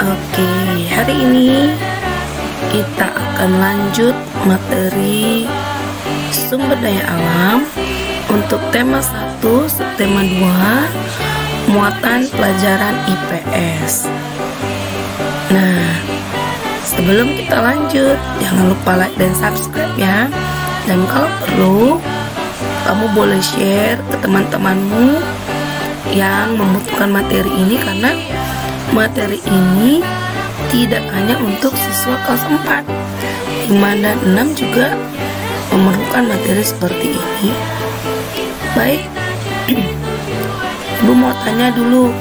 Oke, hari ini kita akan lanjut materi sumber daya alam untuk tema 1, subtema 2, muatan pelajaran IPS. Nah, sebelum kita lanjut, jangan lupa like dan subscribe ya. Dan kalau perlu, kamu boleh share ke teman-temanmu yang membutuhkan materi ini, karena materi ini tidak hanya untuk siswa kelas 4, 5 dan 6 juga memerlukan materi seperti ini. Baik, Ibu mau tanya dulu,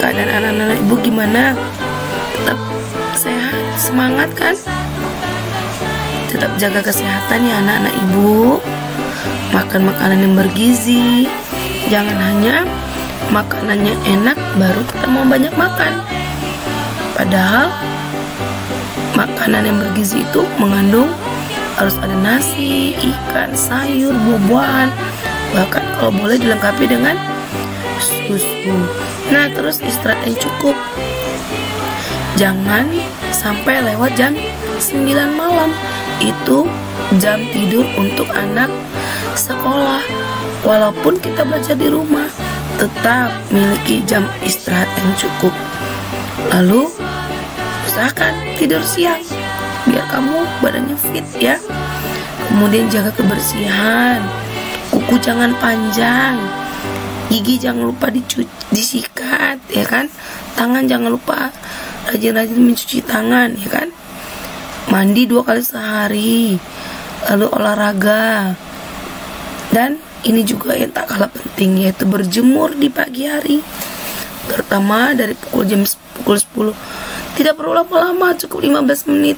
keadaan anak-anak Ibu gimana? Tetap sehat, semangat kan? Tetap jaga kesehatan ya anak-anak Ibu. Makan makanan yang bergizi. Jangan hanya makanannya enak baru kita mau banyak makan. Padahal makanan yang bergizi itu mengandung harus ada nasi, ikan, sayur, buah-buahan, bahkan kalau boleh dilengkapi dengan susu. Nah, terus istirahat yang cukup. Jangan sampai lewat jam 9 malam. Itu jam tidur untuk anak sekolah. Walaupun kita belajar di rumah, tetap miliki jam istirahat yang cukup. Lalu usahakan tidur siang biar kamu badannya fit ya. Kemudian jaga kebersihan, kuku jangan panjang, gigi jangan lupa disikat ya kan. Tangan jangan lupa rajin-rajin mencuci tangan ya kan. Mandi 2 kali sehari, lalu olahraga. Dan ini juga yang tak kalah penting, yaitu berjemur di pagi hari, terutama dari pukul 10. Tidak perlu lama-lama, cukup 15 menit,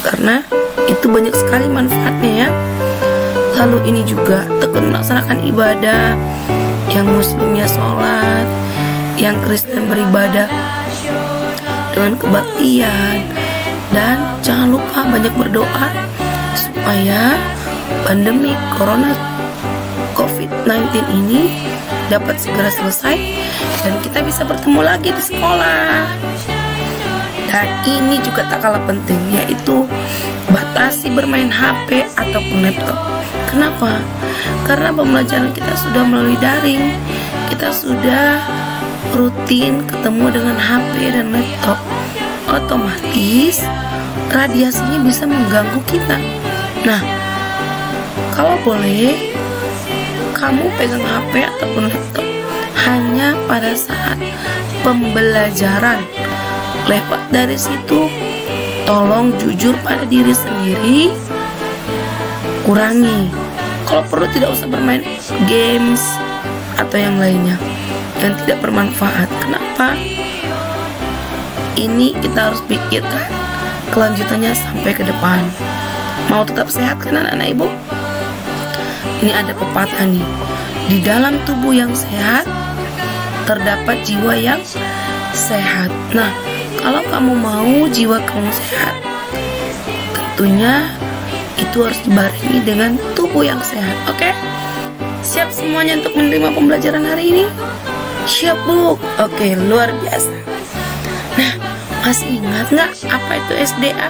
karena itu banyak sekali manfaatnya ya. Lalu ini juga tekun melaksanakan ibadah, yang muslimnya sholat, yang Kristen beribadah dengan kebaktian. Dan jangan lupa banyak berdoa supaya pandemi corona COVID-19 ini dapat segera selesai dan kita bisa bertemu lagi di sekolah. Dan ini juga tak kalah penting, yaitu batasi bermain HP ataupun laptop. Kenapa? Karena pembelajaran kita sudah melalui daring, kita sudah rutin ketemu dengan HP dan laptop. Otomatis radiasinya bisa mengganggu kita. Nah, kalau boleh kamu pegang HP ataupun laptop hanya pada saat pembelajaran. Lewat dari situ, tolong jujur pada diri sendiri, kurangi. Kalau perlu tidak usah bermain games atau yang lainnya yang tidak bermanfaat. Kenapa? Ini kita harus pikirkan kelanjutannya sampai ke depan. Mau tetap sehat kan anak-anak Ibu? Ini ada pepatah nih, di dalam tubuh yang sehat terdapat jiwa yang sehat. Nah, kalau kamu mau jiwa kamu sehat, tentunya itu harus dibarengi dengan tubuh yang sehat. Oke? Siap semuanya untuk menerima pembelajaran hari ini? Siap Bu? Oke, luar biasa. Nah, masih ingat nggak apa itu SDA?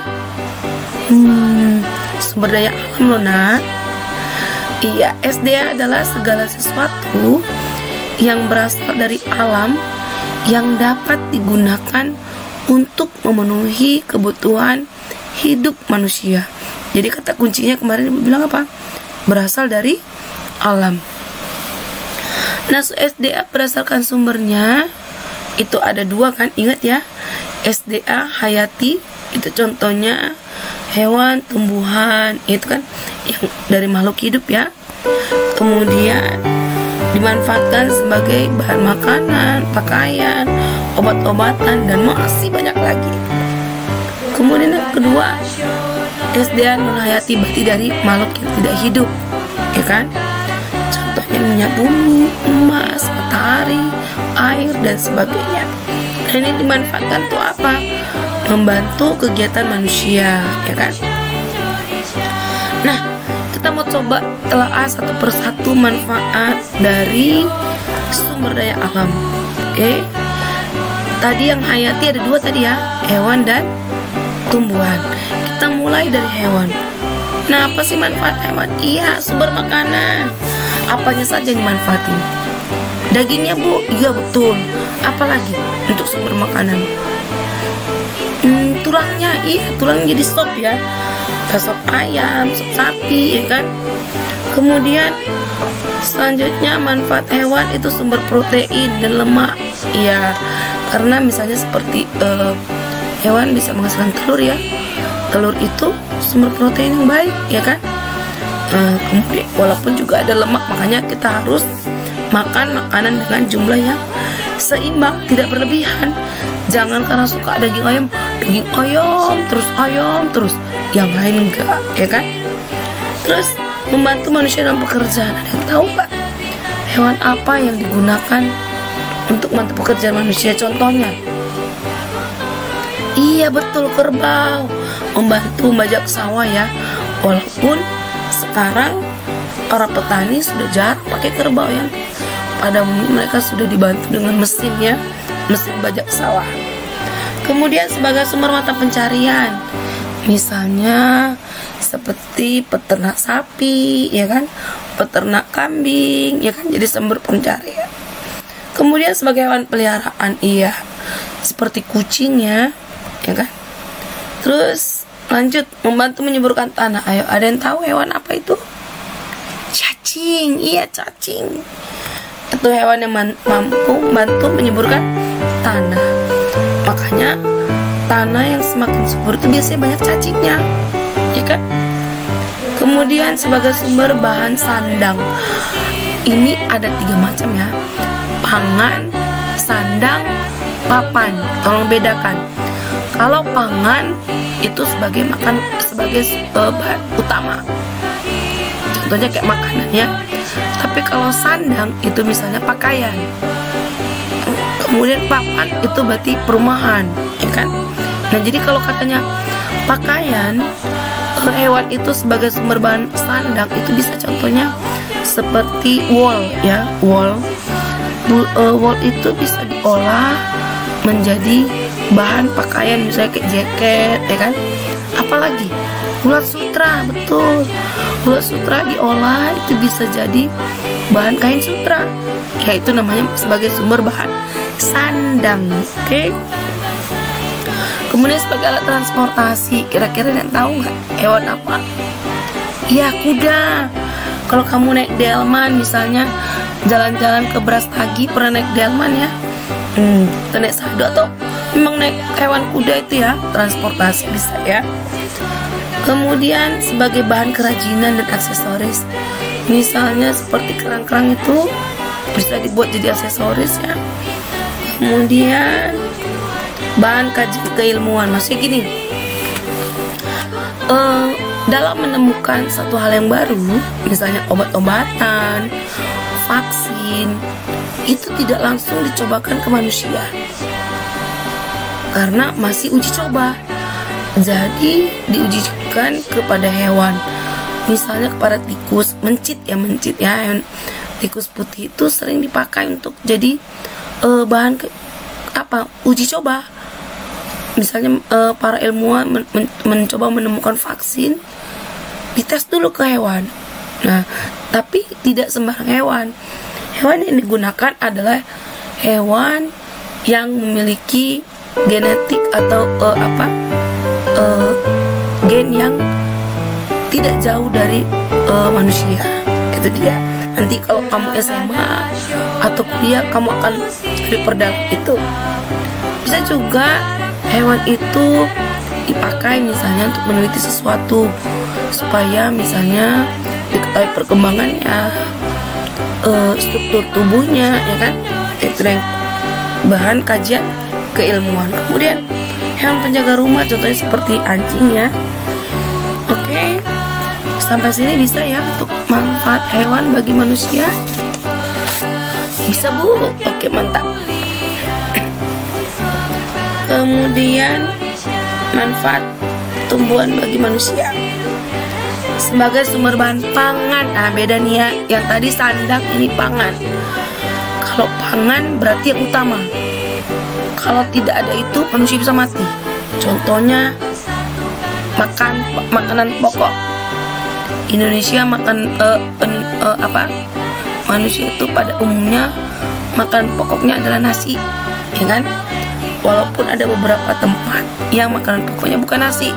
Sumber daya alam loh nak. Iya, SDA adalah segala sesuatu yang berasal dari alam yang dapat digunakan untuk memenuhi kebutuhan hidup manusia. Jadi kata kuncinya kemarin Ibu bilang apa? Berasal dari alam. Nah, SDA berdasarkan sumbernya itu ada 2 kan, ingat ya. SDA hayati itu contohnya hewan, tumbuhan, itu kan yang dari makhluk hidup ya. Kemudian dimanfaatkan sebagai bahan makanan, pakaian, obat-obatan, dan masih banyak lagi. Kemudian yang kedua, SDA non hayati berarti dari makhluk yang tidak hidup, ya kan? Contohnya minyak bumi, emas, matahari, air, dan sebagainya. Dan ini dimanfaatkan untuk apa? Membantu kegiatan manusia, ya kan? Nah, kita mau coba telaah satu persatu manfaat dari sumber daya alam. Oke? Tadi yang hayati ada dua tadi ya, hewan dan tumbuhan. Kita mulai dari hewan. Nah, apa sih manfaat hewan? Iya, sumber makanan. Apanya saja dimanfaatin? Dagingnya, Bu? Iya, betul. Apalagi untuk sumber makanan? Tulangnya, iya, tulangnya jadi sop ya. Sop ayam, sop sapi, ya kan? Kemudian selanjutnya manfaat hewan itu sumber protein dan lemak. Iya, karena misalnya seperti hewan bisa menghasilkan telur ya. Telur itu sumber protein yang baik, ya kan? Kemudian walaupun juga ada lemak, makanya kita harus makan makanan dengan jumlah yang seimbang, tidak berlebihan. Jangan karena suka daging ayam terus, yang lain enggak, ya kan? Terus membantu manusia dalam pekerjaan. Ada yang tahu nggak hewan apa yang digunakan untuk membantu pekerjaan manusia? Contohnya, iya betul, kerbau. Membantu membajak sawah ya. Walaupun sekarang para petani sudah jarang pakai kerbau ya. Pada umumnya mereka sudah dibantu dengan mesin ya, mesin bajak sawah. Kemudian sebagai sumber mata pencarian, misalnya seperti peternak sapi, ya kan, peternak kambing, ya kan, jadi sumber pencarian. Kemudian sebagai hewan peliharaan, iya, seperti kucing ya kan. Terus lanjut, membantu menyuburkan tanah. Ayo, ada yang tahu hewan apa itu? Cacing, iya cacing. Itu hewan yang mampu membantu menyuburkan tanah. Makanya tanah yang semakin subur itu biasanya banyak cacingnya, ya kan? Kemudian sebagai sumber bahan sandang, ini ada 3 macam ya: pangan, sandang, papan. Tolong bedakan. Kalau pangan itu sebagai bahan utama, contohnya kayak makanan ya. Tapi kalau sandang itu misalnya pakaian. Kemudian papan itu berarti perumahan, ya kan? Nah, jadi kalau katanya pakaian, hewan itu sebagai sumber bahan sandang itu bisa contohnya seperti wool ya, wool itu bisa diolah menjadi bahan pakaian, misalnya kayak jaket, ya kan? Apalagi ulat sutra, betul, ulat sutra diolah itu bisa jadi bahan kain sutra, yaitu namanya sebagai sumber bahan sandang. Oke. Kemudian sebagai alat transportasi, kira-kira yang tahu nggak hewan apa? Iya, kuda. Kalau kamu naik delman, misalnya jalan-jalan ke Brastagi, pernah naik delman ya? Atau naik sado, atau memang naik hewan kuda itu ya, transportasi bisa ya. Kemudian sebagai bahan kerajinan dan aksesoris, misalnya seperti kerang-kerang itu bisa dibuat jadi aksesoris ya. Kemudian bahan kajian keilmuan, maksudnya gini, dalam menemukan satu hal yang baru, misalnya obat-obatan, vaksin, itu tidak langsung dicobakan ke manusia karena masih uji coba. Jadi diujikan kepada hewan, misalnya kepada tikus, mencit ya, tikus putih itu sering dipakai untuk jadi bahan uji coba. Misalnya para ilmuwan mencoba menemukan vaksin, dites dulu ke hewan. Nah, tapi tidak sembarang hewan. Hewan yang digunakan adalah hewan yang memiliki genetik atau gen yang tidak jauh dari manusia. Itu dia. Nanti kalau kamu SMA atau kuliah, kamu akan diperdalam itu. Bisa juga hewan itu dipakai misalnya untuk meneliti sesuatu, supaya misalnya diketahui perkembangannya, struktur tubuhnya, ya kan? Itu yang bahan kajian keilmuan. Kemudian hewan penjaga rumah, contohnya seperti anjing ya. Oke, sampai sini bisa ya untuk manfaat hewan bagi manusia? Bisa, Bu? Oke, mantap. Kemudian manfaat tumbuhan bagi manusia sebagai sumber bahan pangan. Nah, beda nih ya, yang tadi sandang, ini pangan. Kalau pangan berarti yang utama. Kalau tidak ada itu, manusia bisa mati. Contohnya makanan pokok. Indonesia makan manusia itu pada umumnya makanan pokoknya adalah nasi, ya kan? Walaupun ada beberapa tempat yang makanan pokoknya bukan nasi,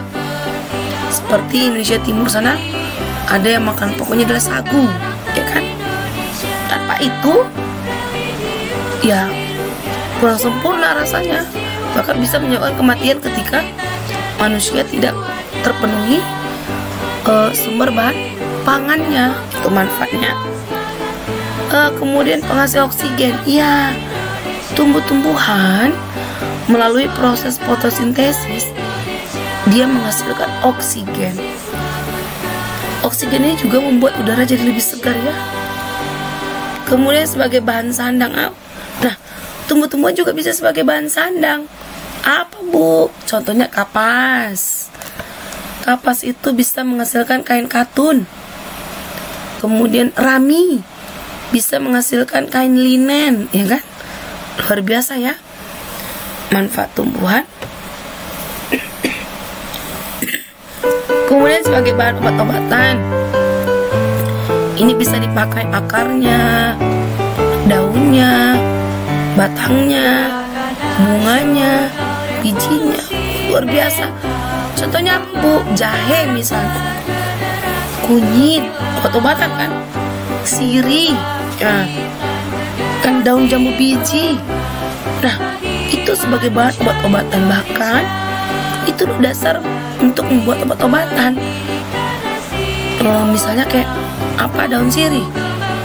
seperti Indonesia Timur sana ada yang makan pokoknya adalah sagu, ya kan? Tanpa itu ya kurang sempurna rasanya, bahkan bisa menyebabkan kematian ketika manusia tidak terpenuhi sumber bahan pangannya. Itu manfaatnya. Kemudian penghasil oksigen, ya, tumbuh-tumbuhan melalui proses fotosintesis dia menghasilkan oksigen. Oksigen ini juga membuat udara jadi lebih segar, ya. Kemudian sebagai bahan sandang, nah, tumbuh-tumbuhan juga bisa sebagai bahan sandang. Apa, Bu? Contohnya kapas. Kapas itu bisa menghasilkan kain katun. Kemudian rami bisa menghasilkan kain linen, ya kan? Luar biasa, ya, manfaat tumbuhan. Kemudian sebagai bahan obat-obatan, ini bisa dipakai akarnya, daunnya, batangnya, bunganya, bijinya. Luar biasa. Contohnya apa, Bu? Jahe misalnya, kunyit, obat-obatan kan, sirih, ya, kan daun jambu biji. Nah, itu sebagai bahan obat-obatan, bahkan itu dasar untuk membuat obat-obatan. Misalnya kayak apa, daun sirih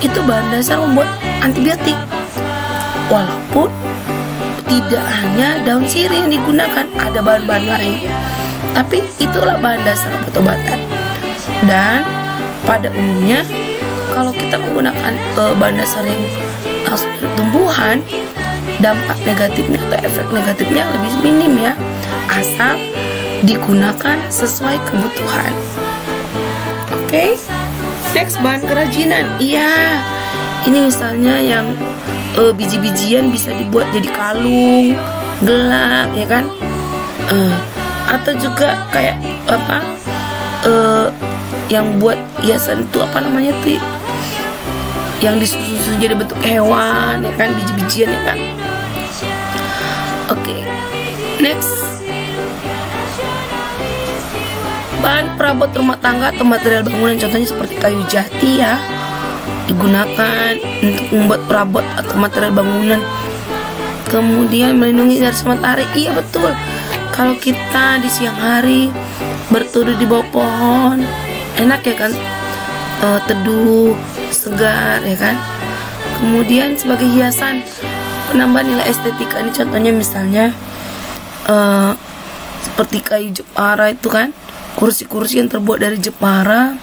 itu bahan dasar membuat antibiotik. Walaupun tidak hanya daun sirih yang digunakan, ada bahan-bahan lain, tapi itulah bahan dasar obat-obatan. Dan pada umumnya kalau kita menggunakan bahan dasar yang langsung dari tumbuhan, dampak negatifnya atau efek negatifnya lebih minim, ya, asal digunakan sesuai kebutuhan. Oke. Next, bahan kerajinan. Iya, ini misalnya yang biji-bijian bisa dibuat jadi kalung, gelang, ya kan? Atau juga kayak apa, yang buat hiasan itu apa namanya tuh, yang disusun jadi bentuk hewan, ya kan, biji-bijian, ya kan? Oke. Next, bahan perabot rumah tangga atau material bangunan, contohnya seperti kayu jati, ya, digunakan untuk membuat perabot atau material bangunan. Kemudian melindungi dari matahari. Iya, betul. Kalau kita di siang hari berteduh di bawah pohon, enak, ya kan, teduh, segar, ya kan. Kemudian sebagai hiasan, penambah nilai estetika. Ini contohnya misalnya seperti kayu jepara itu kan, kursi-kursi yang terbuat dari jepara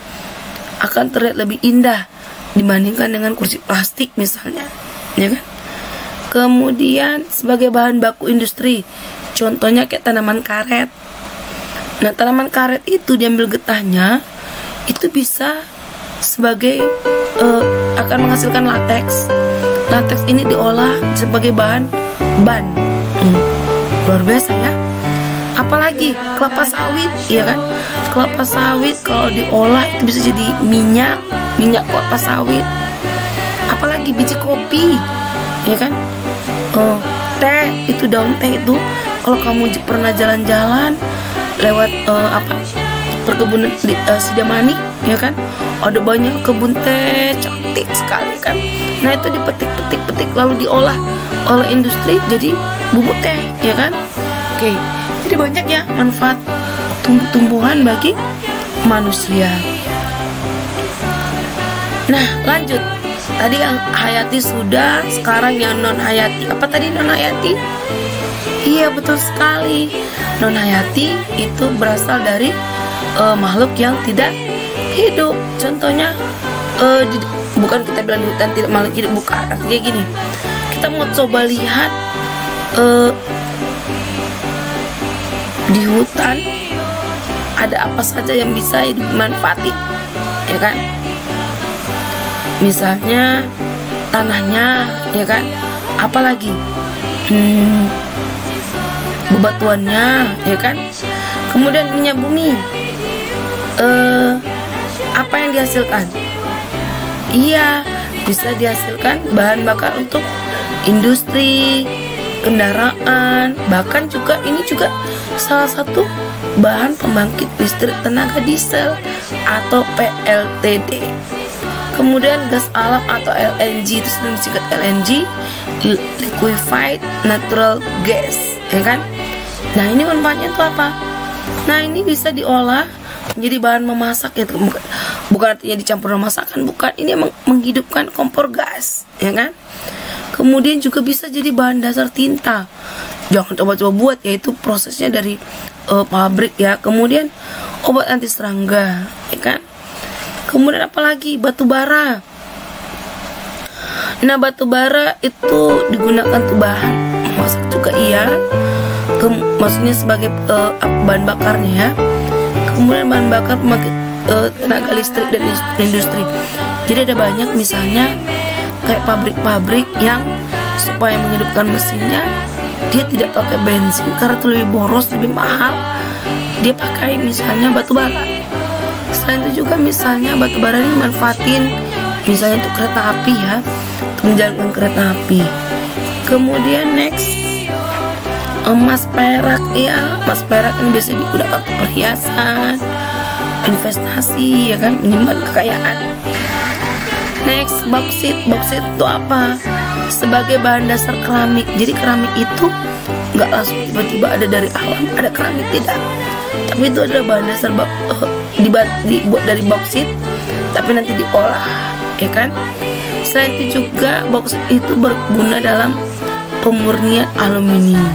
akan terlihat lebih indah dibandingkan dengan kursi plastik misalnya, ya kan. Kemudian sebagai bahan baku industri, contohnya kayak tanaman karet. Nah, tanaman karet itu diambil getahnya, itu bisa sebagai akan menghasilkan lateks. Lateks ini diolah sebagai bahan ban. Luar biasa, ya. Apalagi kelapa sawit, ya kan? Kelapa sawit kalau diolah itu bisa jadi minyak kelapa sawit. Apalagi biji kopi, ya kan? Teh, itu daun teh itu kalau kamu pernah jalan-jalan lewat perkebunan Sidamani, ya kan? Ada banyak kebun teh, cantik sekali kan? Nah, itu dipetik lalu diolah oleh industri jadi bubuk teh, ya kan? Oke. Jadi banyak, ya, manfaat tumbuh-tumbuhan bagi manusia. Nah, lanjut. Tadi yang hayati sudah, sekarang yang non hayati. Apa tadi non hayati? Iya, betul sekali. Non hayati itu berasal dari makhluk yang tidak hidup. Contohnya bukan kita bilang di hutan tidak makhluk hidup, bukan. Artinya gini, kita mau coba lihat di hutan ada apa saja yang bisa dimanfaati, ya kan? Misalnya tanahnya, ya kan? Apalagi bebatuannya, ya kan. Kemudian minyak bumi, apa yang dihasilkan? Iya, bisa dihasilkan bahan bakar untuk industri, kendaraan, bahkan juga ini juga salah satu bahan pembangkit listrik tenaga diesel atau PLTD. Kemudian gas alam atau LNG, itu sering disingkat LNG, liquefied natural gas, ya kan. Nah, ini manfaatnya itu apa? Nah, ini bisa diolah menjadi bahan memasak, ya. Bukan artinya dicampur dengan masakan, bukan. Ini menghidupkan kompor gas, ya kan. Kemudian juga bisa jadi bahan dasar tinta. Jangan coba-coba buat, yaitu prosesnya dari pabrik, ya. Kemudian obat anti serangga, ya kan. Kemudian apalagi batu bara. Nah, batu bara itu digunakan untuk bahan memasak juga, iya. Maksudnya sebagai bahan bakarnya, ya. Kemudian bahan bakar pembangkit tenaga listrik dan industri. Jadi ada banyak, misalnya kayak pabrik-pabrik yang supaya menghidupkan mesinnya dia tidak pakai bensin karena itu lebih boros, lebih mahal. Dia pakai misalnya batu bara. Selain itu juga misalnya batu bara ini manfaatin misalnya untuk kereta api, ya, untuk menjalankan kereta api. Kemudian next, emas perak, ya. Emas perak ini biasa digunakan untuk perhiasan, investasi, ya kan, menyimpan kekayaan. Next, bauksit. Bauksit itu apa? Sebagai bahan dasar keramik. Jadi keramik itu nggak langsung tiba-tiba ada dari alam, ada keramik, tidak. Tapi itu adalah bahan dasar dibuat dari bauksit, tapi nanti diolah, ya kan. Selain itu juga bauksit itu berguna dalam pemurnian aluminium.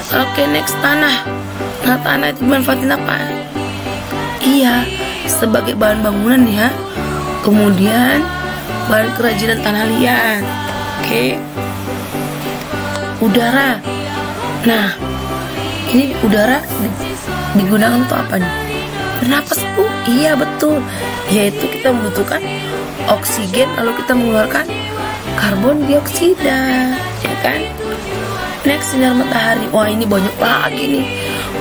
Oke, next, tanah. Nah, tanah itu dimanfaatin apa? Iya, sebagai bahan bangunan, ya. Kemudian bahan kerajinan tanah liat. Oke. Udara. Nah, ini udara digunakan untuk apa nih? Bernapas, Bu. Iya, betul. Yaitu kita membutuhkan oksigen, lalu kita mengeluarkan karbon dioksida, ya kan? Next, sinar matahari. Wah, ini banyak lagi nih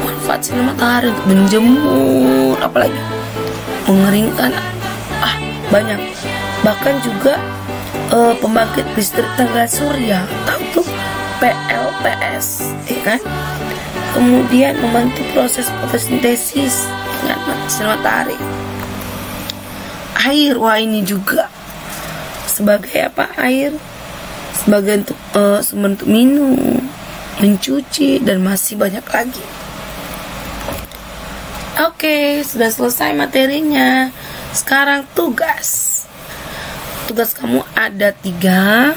manfaat sinar matahari untuk menjemur, apalagi mengeringkan. Banyak. Bahkan juga pembangkit listrik tenaga surya, tahu tuh, PLTS, ya kan. Kemudian membantu proses fotosintesis dengan sinar matahari. Air, wah ini juga sebagai apa? Air sebagai sumber untuk minum, mencuci, dan masih banyak lagi. Oke, sudah selesai materinya. Sekarang tugas kamu ada 3,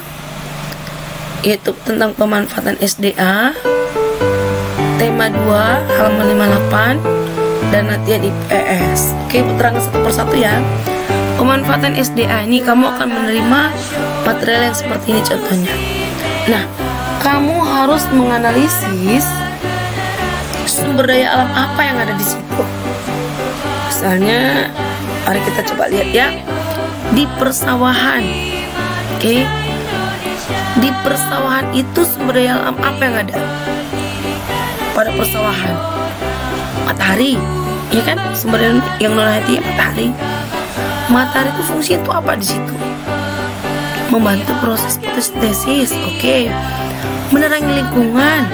yaitu tentang pemanfaatan SDA, tema 2 halaman 58, dan latihan IPS. Oke, terangkan satu persatu, ya. Pemanfaatan SDA ini kamu akan menerima material yang seperti ini contohnya. Nah, kamu harus menganalisis sumber daya alam apa yang ada di situ. Misalnya, mari kita coba lihat, ya, di persawahan. Oke. Di persawahan itu sumber daya alam apa yang ada? Pada persawahan, matahari, ya kan? Sumber daya yang nolati matahari. Matahari itu fungsinya itu apa di situ? Membantu proses fotosintesis. Oke. Menerangi lingkungan,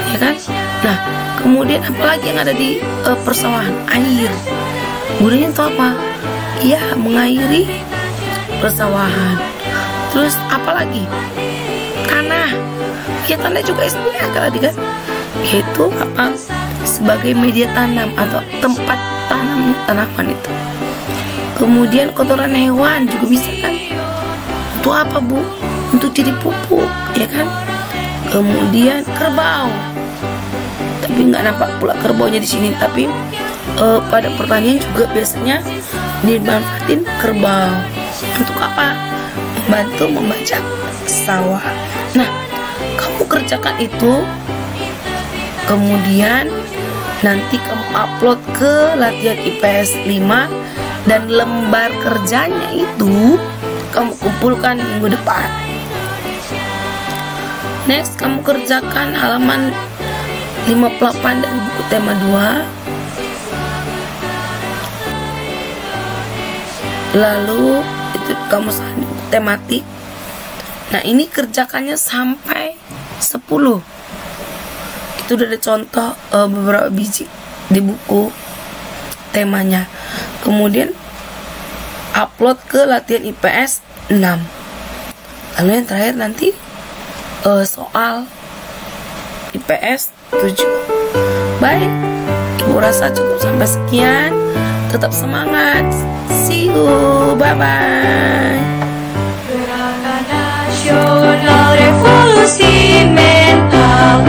ya kan? Nah, kemudian apalagi yang ada di persawahan? Air. Gunanya itu apa? Iya, mengairi persawahan. Terus apalagi? Tanah. Ya, tanah juga SDA kan tadi, kan? Yaitu apa? Sebagai media tanam atau tempat tanam tanaman itu. Kemudian kotoran hewan juga bisa, kan? Untuk apa, Bu? Untuk jadi pupuk, ya kan? Kemudian kerbau. Tapi nggak nampak pula kerbaunya di sini. Tapi pada pertanian juga biasanya dimanfaatin kerbau. Untuk apa? Membantu membajak sawah. Nah, kamu kerjakan itu. Kemudian nanti kamu upload ke latihan IPS 5. Dan lembar kerjanya itu kamu kumpulkan minggu depan. Next, kamu kerjakan halaman 58 dari buku tema 2. Lalu itu kamu salin di buku tematik. Nah, ini kerjakannya sampai 10. Itu udah ada contoh beberapa biji di buku temanya. Kemudian upload ke latihan IPS 6. Lalu yang terakhir nanti soal IPS 7. Baik, Ibu rasa cukup sampai sekian. Tetap semangat. See you. Bye-bye. Gerakan Nasional Revolusi Mental